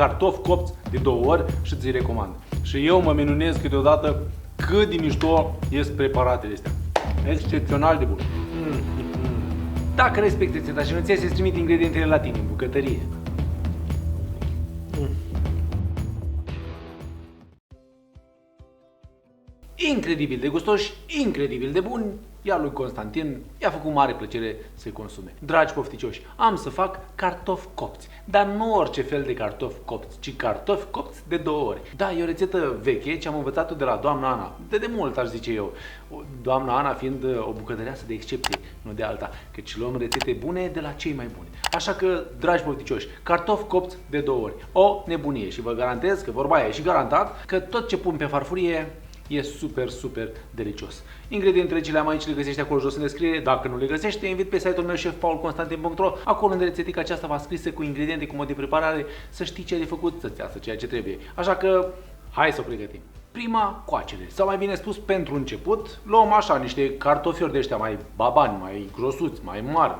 cartofi copți de 2 ori și ți-i recomand. Și eu mă minunez câteodată cât de mișto ies preparatele astea. Excepțional de bun. Dacă respecti rețeta și nu ți să-ți trimit ingredientele la tine în bucătărie. Incredibil de gustoși, incredibil de buni, iar lui Constantin i-a făcut mare plăcere să-i consume. Dragi pofticioși, am să fac cartofi copți, dar nu orice fel de cartofi copți, ci cartofi copți de 2 ori. Da, e o rețetă veche ce am învățat-o de la doamna Ana, de mult aș zice eu. Doamna Ana fiind o bucătăreasă de excepție, nu de alta, căci luăm rețete bune de la cei mai buni. Așa că, dragi pofticioși, cartofi copți de 2 ori, o nebunie și vă garantez că vorba aia e și garantat că tot ce pun pe farfurie e super, super delicios. Ingredientele ce le am aici le găsești acolo jos în descriere. Dacă nu le găsești, te invit pe site-ul meu chefpaulconstantin.ro. Acolo în rețetica aceasta va scrisă cu ingrediente, cu mod de preparare, să știi ce ai de făcut, să-ți iasă ceea ce trebuie. Așa că, hai să o pregătim. Prima, coacere, sau mai bine spus, pentru început, luăm așa niște cartofiori de ăștia mai babani, mai grosuți, mai mari,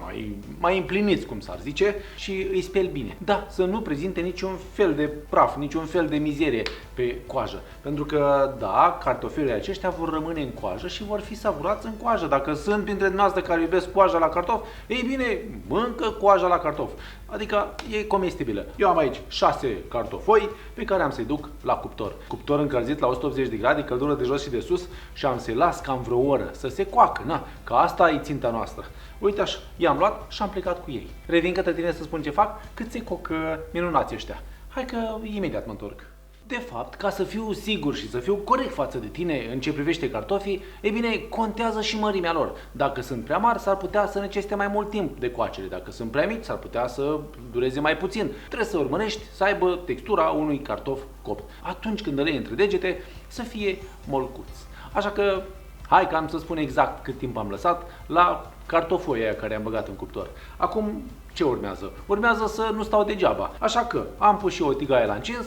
mai împliniți, cum s-ar zice, și îi speli bine. Da, să nu prezinte niciun fel de praf, niciun fel de mizerie pe coajă. Pentru că, da, cartofiorii aceștia vor rămâne în coajă și vor fi savurați în coajă. Dacă sunt printre dumneavoastră care iubesc coaja la cartof, ei bine, mâncă coaja la cartof. Adică e comestibilă. Eu am aici 6 cartofoi pe care am să-i duc la cuptor. Cuptor încălzit la 180 de grade, căldură de jos și de sus, și am să-i las cam vreo oră să se coacă. Na, că asta e ținta noastră. Uite așa, i-am luat și am plecat cu ei. Revin către tine să spun ce fac, cât se cocă minunați ăștia. Hai că imediat mă întorc. De fapt, ca să fiu sigur și să fiu corect față de tine în ce privește cartofii, e bine, contează și mărimea lor. Dacă sunt prea mari, s-ar putea să necesite mai mult timp de coacere. Dacă sunt prea mici, s-ar putea să dureze mai puțin. Trebuie să urmărești să aibă textura unui cartof copt. Atunci când îl iei între degete, să fie molcuț. Așa că, hai că am să spun exact cât timp am lăsat la cartofoii aia care am băgat în cuptor. Acum, ce urmează? Urmează să nu stau degeaba. Așa că am pus și o tigaie la încins.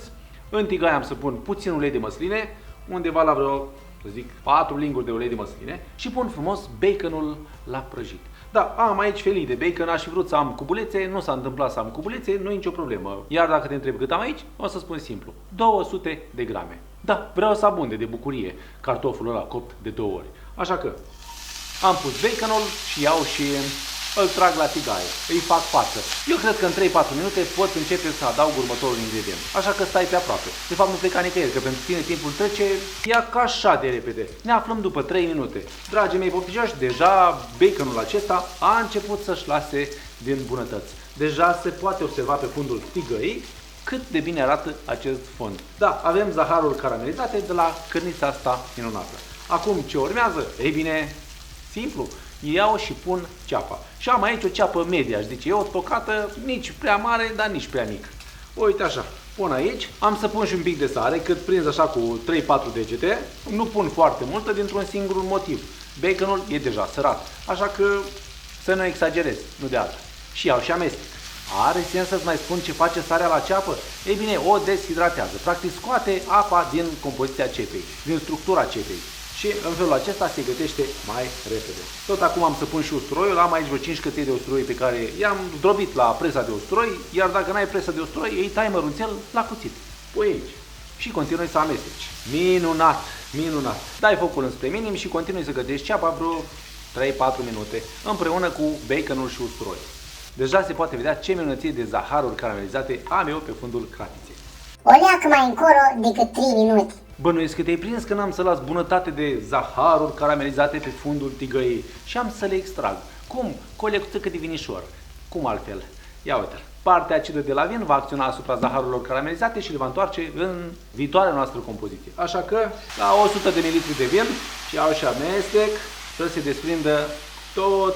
În tigaie am să pun puțin ulei de măsline, undeva la vreo, să zic, 4 linguri de ulei de măsline, și pun frumos baconul la prăjit. Da, am aici felii de bacon, aș fi vrut să am cubulețe, nu s-a întâmplat să am cubulețe, nu e nicio problemă. Iar dacă te întrebi cât am aici, o să spun simplu, 200 de grame. Da, vreau să abunde de bucurie cartoful ăla copt de 2 ori. Așa că am pus baconul și iau și îl trag la tigaie, îi fac față. Eu cred că în 3-4 minute pot începe să adaug următorul ingredient. Așa că stai pe aproape. De fapt nu pleca nicăieri, că pentru tine timpul trece ca așa de repede. Ne aflăm după 3 minute. Dragii mei pofticioși, deja baconul acesta a început să-și lase din bunătăți. Deja se poate observa pe fundul tigăii cât de bine arată acest fond. Da, avem zaharuri caramelizate de la cărnița asta minunată. Acum ce urmează? Ei bine, simplu. Iau și pun ceapa. Și am aici o ceapă medie, aș zice eu, tocată, nici prea mare, dar nici prea mic. Uite așa, pun aici, am să pun și un pic de sare, cât prins așa cu 3-4 degete. Nu pun foarte multă dintr-un singur motiv. Baconul e deja sărat, așa că să nu exagerez, nu de alta. Și iau și amestec. Are sens să-ți mai spun ce face sarea la ceapă? Ei bine, o deshidratează. Practic scoate apa din compoziția cepei, din structura cepei. Și în felul acesta se gătește mai repede. Tot acum am să pun și usturoiul. Am aici vreo 5 căței de usturoi pe care i-am drobit la presa de usturoi. Iar dacă n-ai presă de usturoi, îi tai mărunțel la cuțit. Pui aici. Și continui să amesteci. Minunat! Minunat! Dai focul înspre minim și continui să gătești ceapa vreo 3-4 minute împreună cu baconul și usturoi. Deja se poate vedea ce minunăție de zaharuri caramelizate am eu pe fundul cratiței. O leacă mai încolo decât 3 minute. Bănuiesc că te-ai prins că n-am să las bunătate de zaharuri caramelizate pe fundul tigăii și am să le extrag. Cum? Cu o lecuță de vinișor. Cum altfel? Ia uite-l. Partea acidă de la vin va acționa asupra zaharurilor caramelizate și le va întoarce în viitoarea noastră compoziție. Așa că la 100 de ml de vin și iau și amestec să se desprindă tot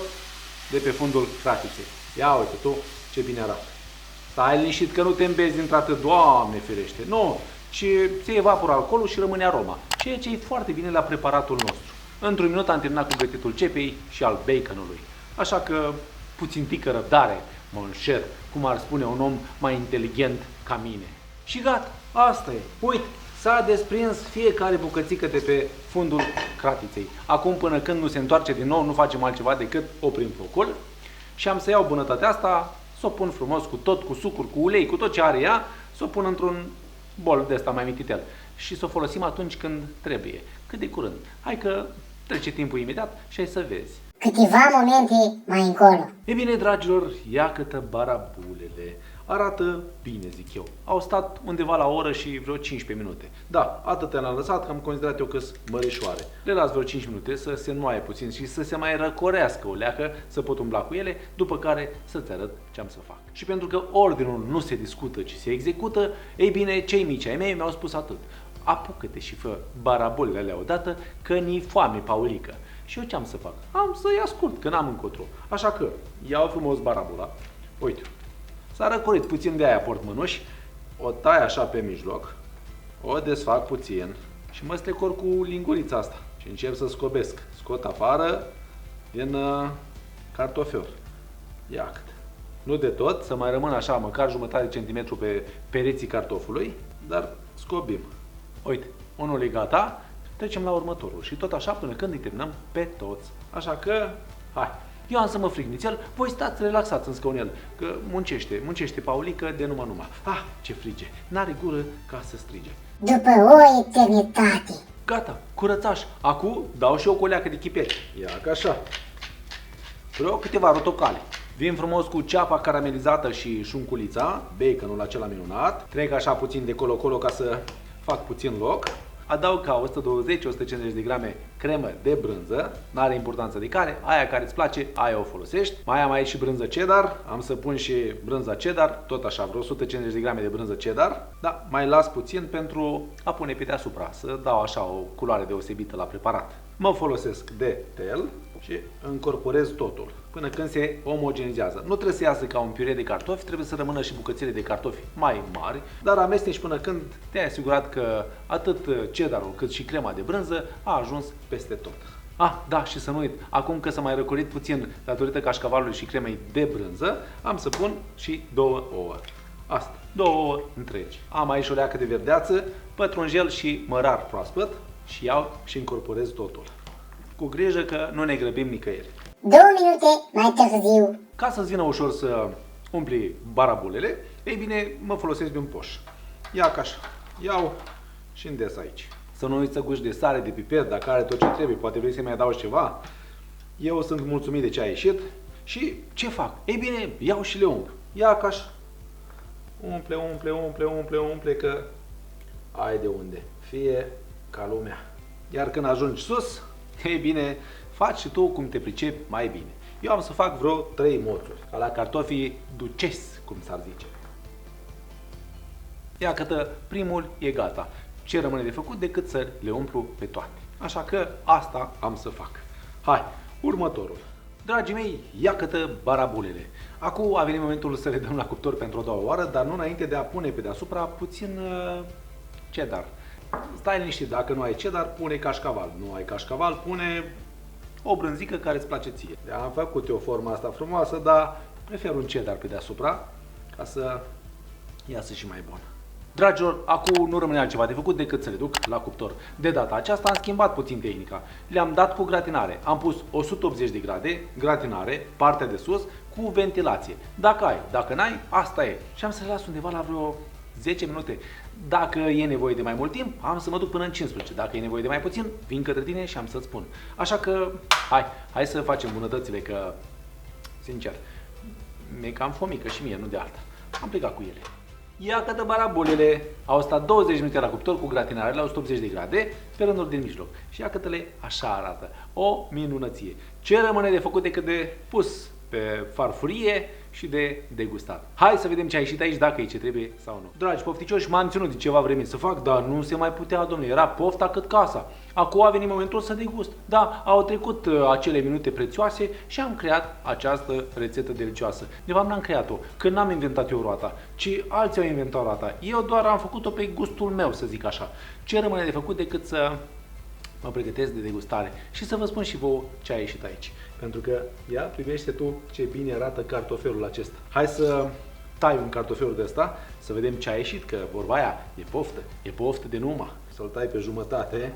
de pe fundul cratiței. Ia uite tu ce bine arată. Stai liniștit că nu te îmbezi dintr-atât, Doamne ferește. Nu, ci se evaporă alcoolul și rămâne aroma, ceea ce e foarte bine la preparatul nostru. Într-un minut am terminat cu gătitul cepei și al baconului. Așa că puțin tică răbdare, mon cher, cum ar spune un om mai inteligent ca mine. Și gata, asta e. Uite, s-a desprins fiecare bucățică de pe fundul cratiței. Acum până când nu se întoarce din nou, nu facem altceva decât oprim focul și am să iau bunătatea asta, să o pun frumos cu tot, cu sucuri, cu ulei, cu tot ce are ea, să o pun într-un bol de ăsta mai mititel și să o folosim atunci când trebuie, cât de curând. Hai că trece timpul imediat și hai să vezi. Câteva momente mai încolo. E bine, dragilor, iată barabulele. Arată bine, zic eu. Au stat undeva la o oră și vreo 15 minute. Da, atâtea le-am lăsat, că am considerat eu că-s mărișoare. Le las vreo 5 minute să se înmoaie puțin și să se mai răcorească o leacă, să pot umbla cu ele, după care să-ți arăt ce am să fac. Și pentru că ordinul nu se discută, ci se execută, ei bine, cei mici ai mei mi-au spus atât. Apucă-te și fă barabulele alea odată, că ni foame, Paulică. Și eu ce am să fac? Am să-i ascult, că n-am încotro. Așa că iau frumos barabula. Uite, s-a răcorit puțin de aia portmânuși, o tai așa pe mijloc, o desfac puțin și mă strecor cu lingurița asta și încep să scobesc. Scot afară din cartofior. Iată. Nu de tot, să mai rămână așa măcar jumătate de centimetru pe pereții cartofului, dar scobim. Uite, unul e gata, trecem la următorul și tot așa până când îi terminăm pe toți. Așa că, hai! Eu am să mă frig nițel, voi stați relaxați în scaunel, că muncește Paulică de numai. Ah, ce frige, n-are gură ca să strige. După o eternitate. Gata, curățaș, acum dau și o coleacă de chipet. Ia ca așa. Vreau câteva rotocale. Vin frumos cu ceapa caramelizată și șunculița, baconul acela minunat. Trec așa puțin de colo-colo ca să fac puțin loc. Adaug ca 120-150 de grame cremă de brânză, n-are importanță de care, aia care îți place, aia o folosești. Mai am aici și brânză cheddar, am să pun și brânza cheddar, tot așa, vreo 150 de grame de brânză cheddar, dar mai las puțin pentru a pune pe deasupra, să dau așa o culoare deosebită la preparat. Mă folosesc de tel și încorporez totul până când se omogenizează. Nu trebuie să iasă ca un piure de cartofi, trebuie să rămână și bucățele de cartofi mai mari, dar amesteci până când te-ai asigurat că atât cheddarul cât și crema de brânză a ajuns peste tot. Ah, da, și să nu uit, acum că s-a mai răcorit puțin datorită cașcavalului și cremei de brânză, am să pun și 2 ouă. Asta, 2 ouă întregi. Am aici o leacă de verdeață, pătrunjel și mărar proaspăt și iau și incorporez totul. Cu grijă că nu ne grăbim nicăieri. 2 minute mai târziu. Ca să-ți vină ușor să umpli barabulele, ei bine, mă folosesc de un poș. Ia ca așa, iau și îndes aici. Să nu uiți să guși de sare, de piper, dacă are tot ce trebuie, poate vrei să mai adaugi ceva. Eu sunt mulțumit de ce a ieșit și ce fac? Ei bine, iau și le umplu. Ia ca așa. Umple, că ai de unde. Fie ca lumea. Iar când ajungi sus, ei bine, faci și tu cum te pricepi mai bine. Eu am să fac vreo 3 moțuri, ca la cartofii duces, cum s-ar zice. Iată, primul e gata. Ce rămâne de făcut decât să le umplu pe toate. Așa că asta am să fac. Hai, următorul. Dragii mei, iată barabulele. Acum a venit momentul să le dăm la cuptor pentru o doua oară, dar nu înainte de a pune pe deasupra puțin cheddar. Stai liniștit, dacă nu ai cheddar, pune cașcaval. Nu ai cașcaval, pune o brânzică care îți place ție. Am făcut eu forma asta frumoasă, dar prefer un cheddar pe deasupra ca să iasă și mai bun. Dragilor, acum nu rămâne altceva de făcut decât să le duc la cuptor. De data aceasta am schimbat puțin tehnica. Le-am dat cu gratinare. Am pus 180 de grade, gratinare, partea de sus, cu ventilație. Dacă ai, dacă n-ai, asta e. Și am să le las undeva la vreo 10 minute. Dacă e nevoie de mai mult timp, am să mă duc până în 15. Dacă e nevoie de mai puțin, vin către tine și am să-ți spun. Așa că, hai să facem bunătățile, că, sincer, mi-e cam fomică și mie, nu de alta. Am plecat cu ele. Iată barabulele. Au stat 20 minute la cuptor cu gratinare la 180 de grade, pe rânduri din mijloc. Și iată-le, așa arată. O minunăție. Ce rămâne de făcut decât de pus pe farfurie și de degustat. Hai să vedem ce a ieșit aici, dacă e ce trebuie sau nu. Dragi pofticioși, m-am ținut de ceva vreme să fac, dar nu se mai putea, domnule, era pofta cât casa. Acum a venit momentul să degust. Da, au trecut acele minute prețioase și am creat această rețetă delicioasă. De fapt n-am creat-o, că n-am inventat eu roata, ci alții au inventat roata. Eu doar am făcut-o pe gustul meu, să zic așa. Ce rămâne de făcut decât să mă pregătesc de degustare și să vă spun și vouă ce a ieșit aici. Pentru că, ia, privește tu ce bine arată cartofelul acesta. Hai să tai un cartofelul de ăsta, să vedem ce a ieșit, că vorba aia e poftă de numai. Să-l tai pe jumătate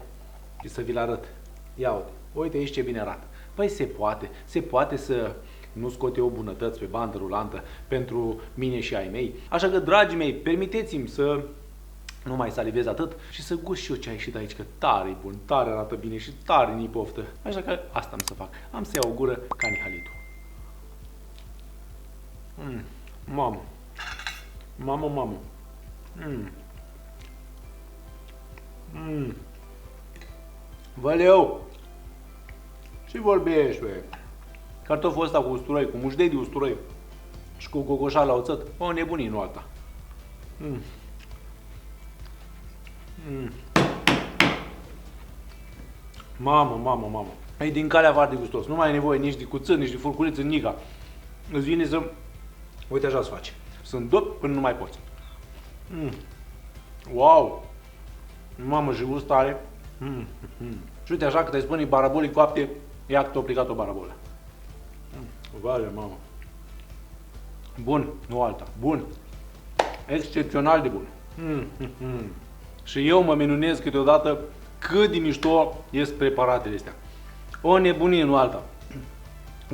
și să vi-l arăt. Ia uite, uite aici ce bine arată. Păi se poate să nu scot eu bunătăți pe bandă rulantă pentru mine și ai mei. Așa că, dragii mei, permiteți-mi să nu mai salivez atât și să gust și eu ce a ieșit aici, că tare e bun, tare arată bine și tare ni poftă. Așa că asta am să fac. Am să iau o gură ca Nihalitu. Mamă. Mamă, mamă. Văleu! Ce vorbești, bă? Cartoful ăsta cu usturoi, cu mușdei de usturoi și cu cocoșat la oțet, o nebunie, nu alta. Mamă, mamă, mamă. E din calea foarte gustos. Nu mai ai nevoie nici de cuțit, nici de furculiță, nica. Îți vine să... Uite așa se face. Să îndop până nu mai poți. Wow! Mamă, și gust are. Și uite așa, că te spune barabolii coapte, ia că te-a plicat o barabolă. Vale, mamă. Bun, nu alta. Bun. Excepțional de bun. Și eu mă minunez câteodată cât de mișto ies preparatele astea. O nebunie, nu alta.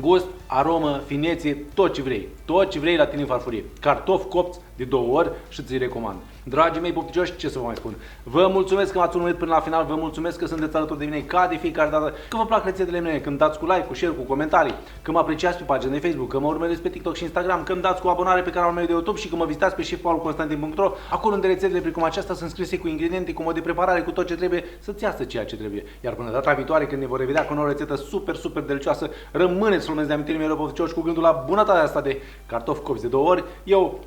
Gust, aromă, finețe, tot ce vrei. Tot ce vrei la tine în farfurie. Cartofi copți de 2 ori și ți-i recomand. Dragii mei pofticioși, ce să vă mai spun? Vă mulțumesc că m-ați urmărit până la final, vă mulțumesc că sunteți alături de mine ca de fiecare dată, că vă plac rețetele mele, când dați cu like, cu share, cu comentarii, că mă apreciați pe pagina de Facebook, că mă urmăriți pe TikTok și Instagram, că îmi dați cu abonare pe canalul meu de YouTube și că mă vizitați pe chefpaulconstantin.ro, acolo unde rețetele precum aceasta sunt scrise cu ingrediente, cu mod de preparare, cu tot ce trebuie să-ți iasă ceea ce trebuie. Iar până data viitoare, când ne vor revedea cu o nouă rețetă super delicioasă, rămâneți frumos de amintiri mereu pofticioși cu gândul la bunătatea asta de cartofi copți de 2 ori. Eu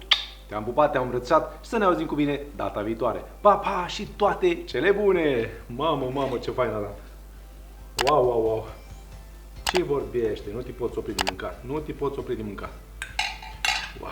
te-am pupat, te-am îmbrățișat și să ne auzim cu bine data viitoare. Pa, pa și toate cele bune! Mamă, mamă, ce fain arată! Wow! Ce vorbește? Nu te poți opri de mâncat. Nu te poți opri de mâncat. Wow!